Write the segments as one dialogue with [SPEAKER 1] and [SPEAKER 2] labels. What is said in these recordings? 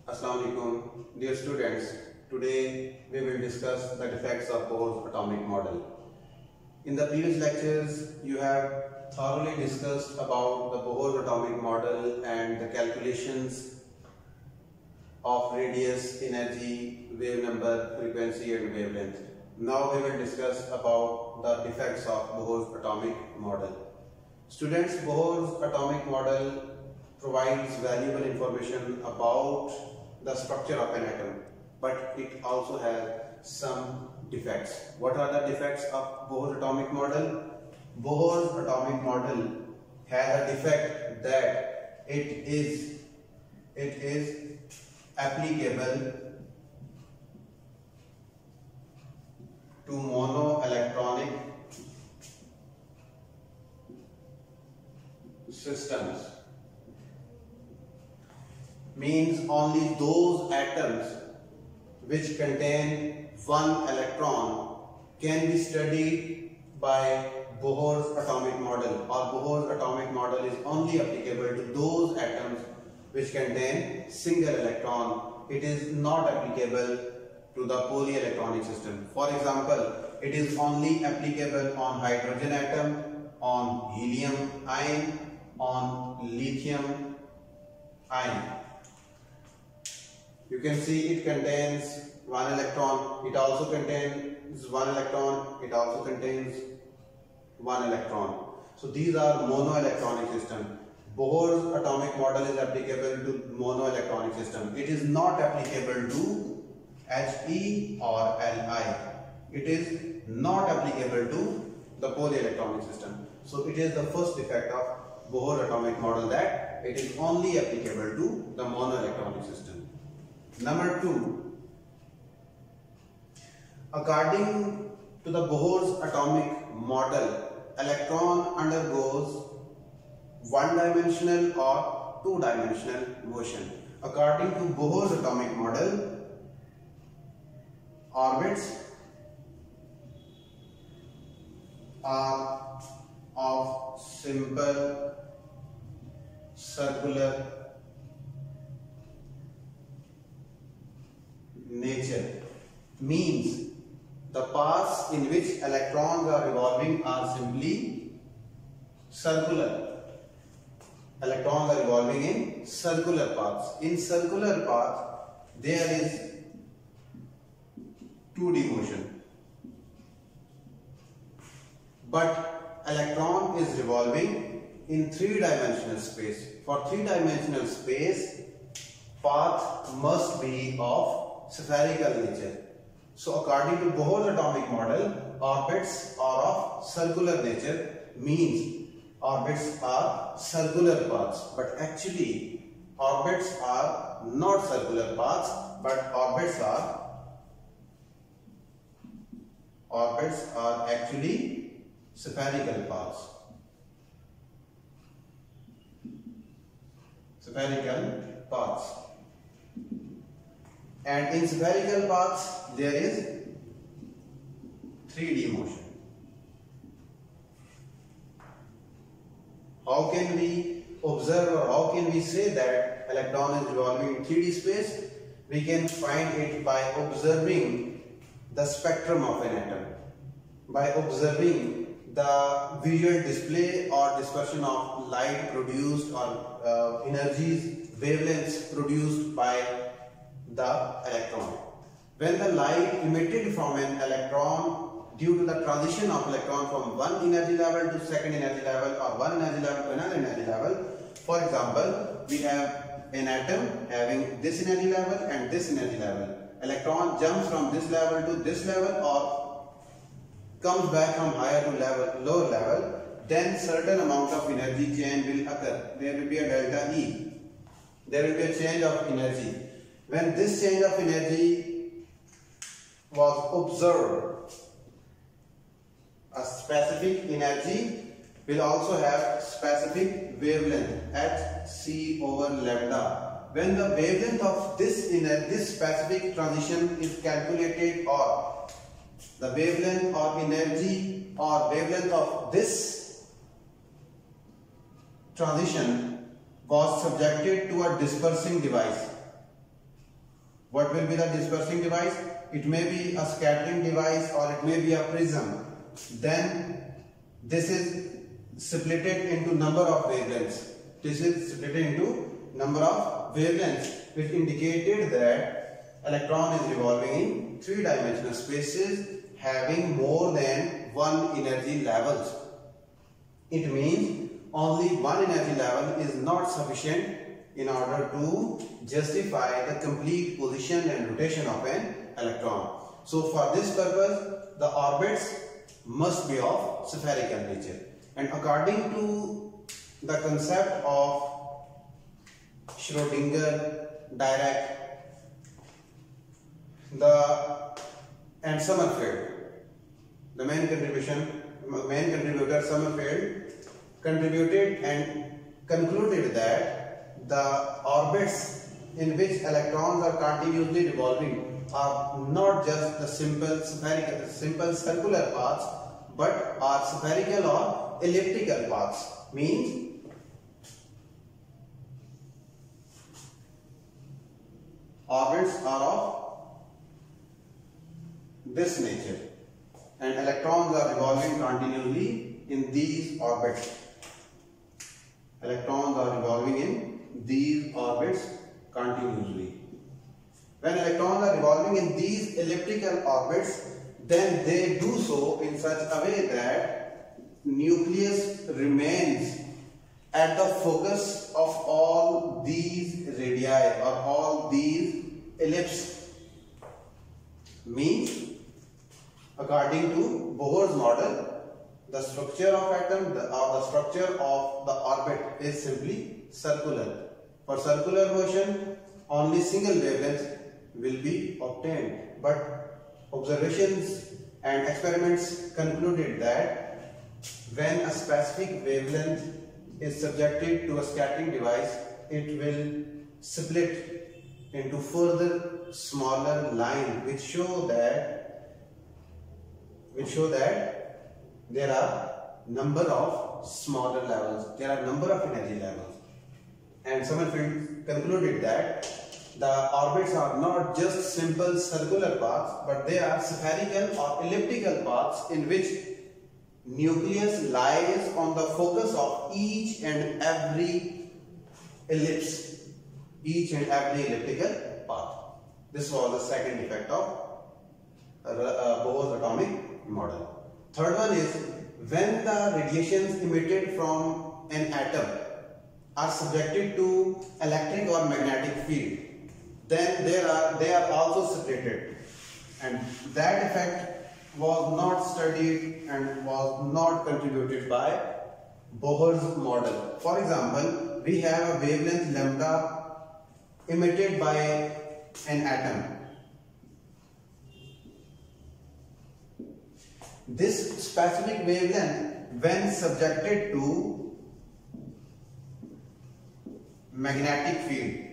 [SPEAKER 1] Assalamu alaikum, dear students. Today we will discuss the defects of Bohr's atomic model. In the previous lectures, you have thoroughly discussed about the Bohr's atomic model and the calculations of radius, energy, wave number, frequency and wavelength. Now we will discuss about the defects of Bohr's atomic model. Students, Bohr's atomic model provides valuable information about the structure of an atom, but it also has some defects. What are the defects of Bohr's atomic model? Bohr's atomic model has a defect that it is applicable to monoelectronic systems. Means only those atoms which contain one electron can be studied by Bohr's atomic model, or Bohr's atomic model is only applicable to those atoms which contain single electron. It is not applicable to the polyelectronic system. For example, it is only applicable on hydrogen atom, on helium ion, on lithium ion. You can see it contains one electron, it also contains one electron, it also contains one electron. So these are monoelectronic system. Bohr's atomic model is applicable to monoelectronic system. It is not applicable to He or Li. It is not applicable to the polyelectronic system. So it is the first defect of Bohr's atomic model, that it is only applicable to the monoelectronic system. Number 2, according to the Bohr's atomic model, electron undergoes one-dimensional or two-dimensional motion. According to Bohr's atomic model, orbits are of simple circular nature. Means the paths in which electrons are revolving are simply circular. Electrons are revolving in circular paths. In circular path there is 2D motion, but electron is revolving in 3-dimensional space. For 3-dimensional space, path must be of spherical nature. So according to Bohr's atomic model, orbits are of circular nature, means orbits are circular paths, but actually orbits are not circular paths, but orbits are actually spherical paths. Spherical paths. And in spherical paths there is 3D motion. How can we observe, or how can we say that electron is revolving in 3D space? We can find it by observing the spectrum of an atom, by observing the visual display or dispersion of light produced, or energies, wavelengths produced by the electron. When the light emitted from an electron due to the transition of electron from one energy level to second energy level, or one energy level to another energy level, for example, we have an atom having this energy level and this energy level. Electron jumps from this level to this level, or comes back from higher to lower level, then certain amount of energy change will occur. There will be a delta E. There will be a change of energy. When this change of energy was observed, a specific energy will also have specific wavelength, h c over lambda. When the wavelength of this specific transition is calculated, or the wavelength or energy or wavelength of this transition was subjected to a dispersing device. What will be the dispersing device? It may be a scattering device or it may be a prism. Then this is splitted into number of wavelengths. This is split into number of wavelengths, which indicated that electron is revolving in three-dimensional spaces having more than one energy levels. It means only one energy level is not sufficient in order to justify the complete position and rotation of an electron. So for this purpose, the orbits must be of spherical nature. And according to the concept of Schrödinger, Dirac, and Sommerfeld, the main contributor Sommerfeld contributed and concluded that the orbits in which electrons are continuously revolving are not just the simple circular paths, but are spherical or elliptical paths. Means orbits are of this nature and electrons are revolving continuously in these orbits. Electrons are revolving in these orbits continuously. When electrons are revolving in these elliptical orbits, then they do so in such a way that nucleus remains at the focus of all these radii or all these ellipses. Means, according to Bohr's model, the structure of atom or the structure of the orbit is simply circular. For circular motion, only single wavelength will be obtained. But observations and experiments concluded that when a specific wavelength is subjected to a scattering device, it will split into further smaller lines which show that there are number of smaller levels, there are number of energy levels. And Sommerfeld concluded that the orbits are not just simple circular paths, but they are spherical or elliptical paths in which nucleus lies on the focus of each and every ellipse, each and every elliptical path. This was the second effect of Bohr's atomic model. Third one is when the radiations emitted from an atom are subjected to electric or magnetic field, then they are also separated, and that effect was not studied and was not contributed by Bohr's model. For example, we have a wavelength lambda emitted by an atom. This specific wavelength, when subjected to magnetic field,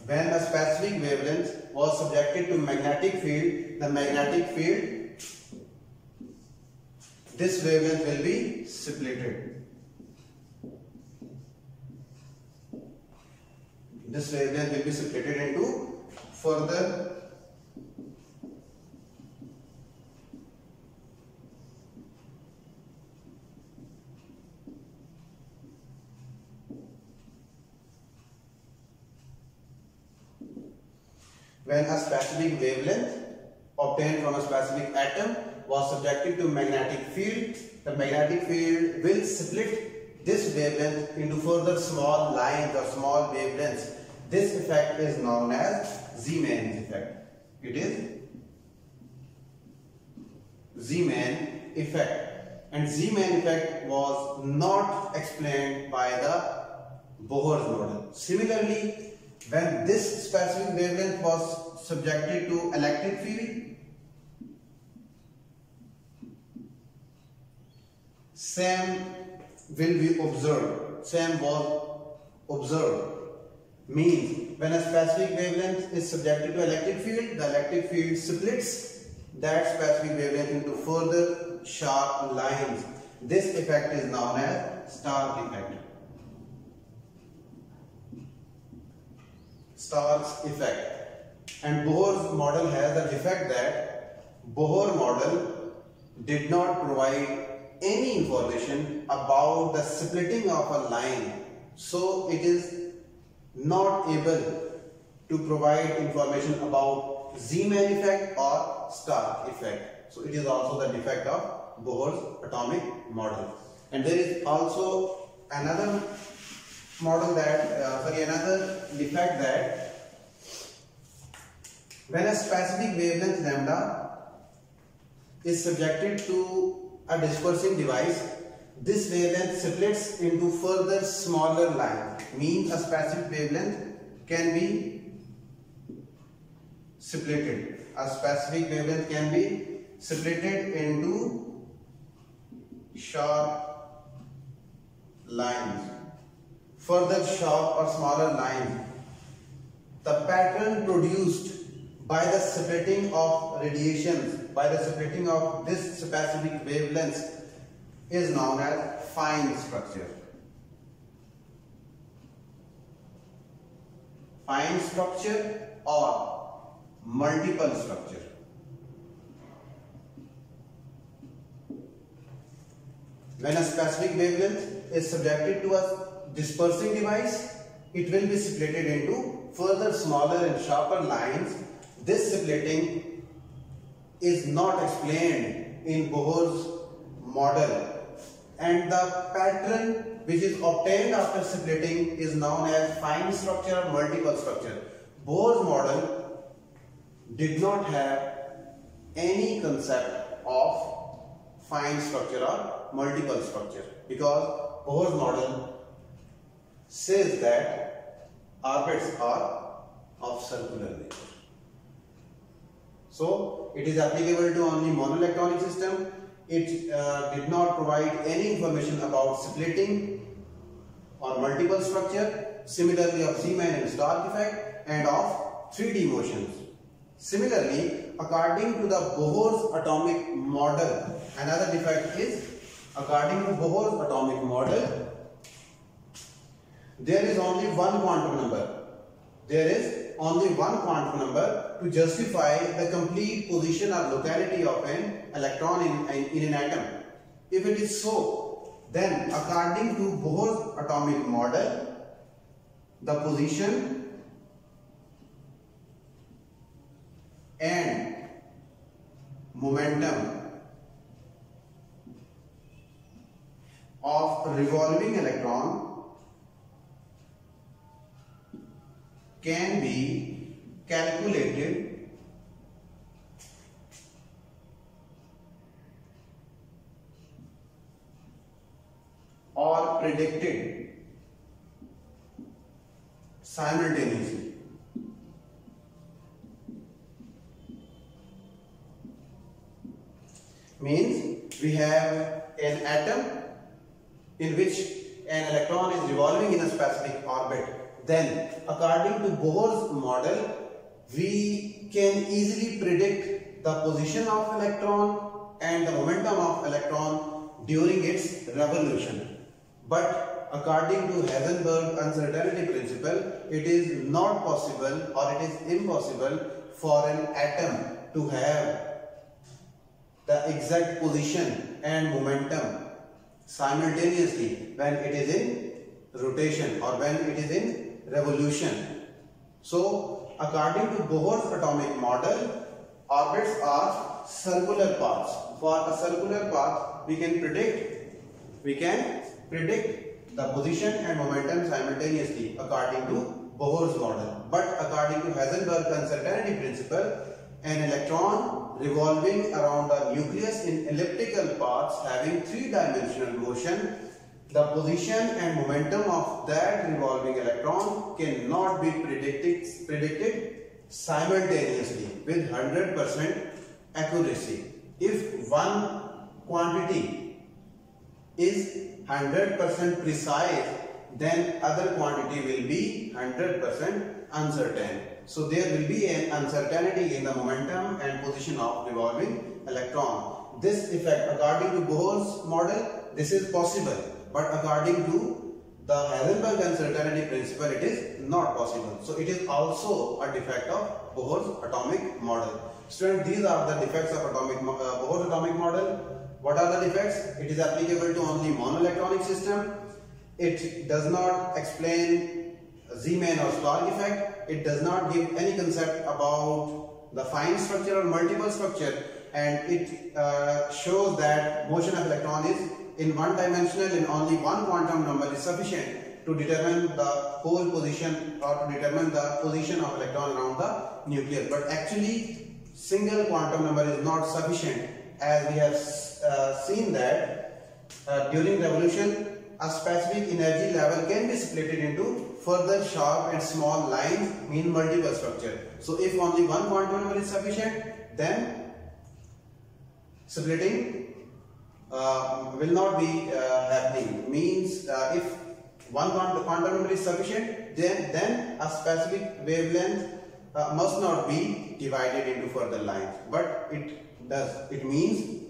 [SPEAKER 1] when a specific wavelength was subjected to magnetic field, the magnetic field, this wavelength will be splitted. This wavelength will be splitted into further when a specific wavelength obtained from a specific atom was subjected to magnetic field, the magnetic field will split this wavelength into further small lines or small wavelengths. This effect is known as Zeeman effect. It is Zeeman effect. And Zeeman effect was not explained by the Bohr's model. Similarly, when this specific wavelength was subjected to electric field, same will be observed. Same was observed. Means when a specific wavelength is subjected to electric field, the electric field splits that specific wavelength into further sharp lines. This effect is known as Stark effect. Stark's effect. And Bohr's model has the defect that Bohr model did not provide any information about the splitting of a line, so it is not able to provide information about Zeeman effect or Stark effect. So it is also the defect of Bohr's atomic model. And there is also another model that another defect that when a specific wavelength lambda is subjected to a dispersing device, this wavelength splits into further smaller lines. Means a specific wavelength can be splitted. A specific wavelength can be splitted into sharp lines. Further sharp or smaller lines. The pattern produced by the splitting of radiations, by the splitting of this specific wavelengths, is known as fine structure. Fine structure or multiple structure. When a specific wavelength is subjected to a dispersing device, it will be splitted into further smaller and sharper lines. This splitting is not explained in Bohr's model, and the pattern which is obtained after splitting is known as fine structure or multiple structure. Bohr's model did not have any concept of fine structure or multiple structure, because Bohr's model says that orbits are of circular nature. So it is applicable to only monoelectronic system. It did not provide any information about splitting or multiple structure, similarly of Zeeman and Stark effect, and of 3D motions. Similarly, according to the Bohr's atomic model, another defect is, according to Bohr's atomic model, there is only one quantum number. There is only one quantum number to justify the complete position or locality of an electron in an atom. If it is so, then according to Bohr's atomic model, the position and momentum of a revolving electron can be calculated or predicted simultaneously. Means we have an atom in which an electron is revolving in a specific orbit. Then, according to Bohr's model, we can easily predict the position of electron and the momentum of electron during its revolution. But according to Heisenberg uncertainty principle, it is not possible or it is impossible for an atom to have the exact position and momentum simultaneously when it is in rotation or when it is in revolution. So, according to Bohr's atomic model, orbits are circular paths. For a circular path, we can predict the position and momentum simultaneously according to Bohr's model. But according to Heisenberg uncertainty principle, an electron revolving around a nucleus in elliptical paths having three-dimensional motion, the position and momentum of that revolving electron cannot be predicted simultaneously with 100% accuracy. If one quantity is 100% precise, then other quantity will be 100% uncertain. So there will be an uncertainty in the momentum and position of revolving electron. This effect, according to Bohr's model, this is possible. But according to the Heisenberg uncertainty principle, it is not possible. So it is also a defect of Bohr's atomic model. Students, these are the defects of Bohr's atomic model. What are the defects? It is applicable to only monoelectronic system. It does not explain Zeeman or Stark effect. It does not give any concept about the fine structure or multiple structure, and it shows that motion of electron is in one dimensional and only one quantum number is sufficient to determine the pole position or to determine the position of electron around the nucleus. But actually, single quantum number is not sufficient, as we have seen that during revolution a specific energy level can be split into further sharp and small lines, mean multiple structure. So if only one quantum number is sufficient, then splitting will not be happening. Means if one quantum number is sufficient, then a specific wavelength must not be divided into further lines. But it does. It means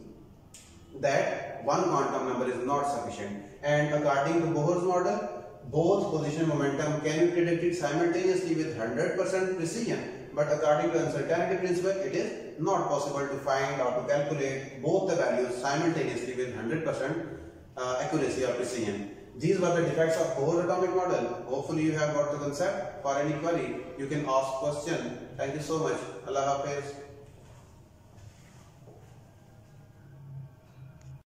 [SPEAKER 1] that one quantum number is not sufficient. And according to Bohr's model, both position momentum can be predicted simultaneously with 100% precision. But according to uncertainty principle, it is not possible to find or to calculate both the values simultaneously with 100% accuracy or precision. These were the defects of Bohr's atomic model. Hopefully you have got the concept. For any query, you can ask question. Thank you so much. Allah Hafiz.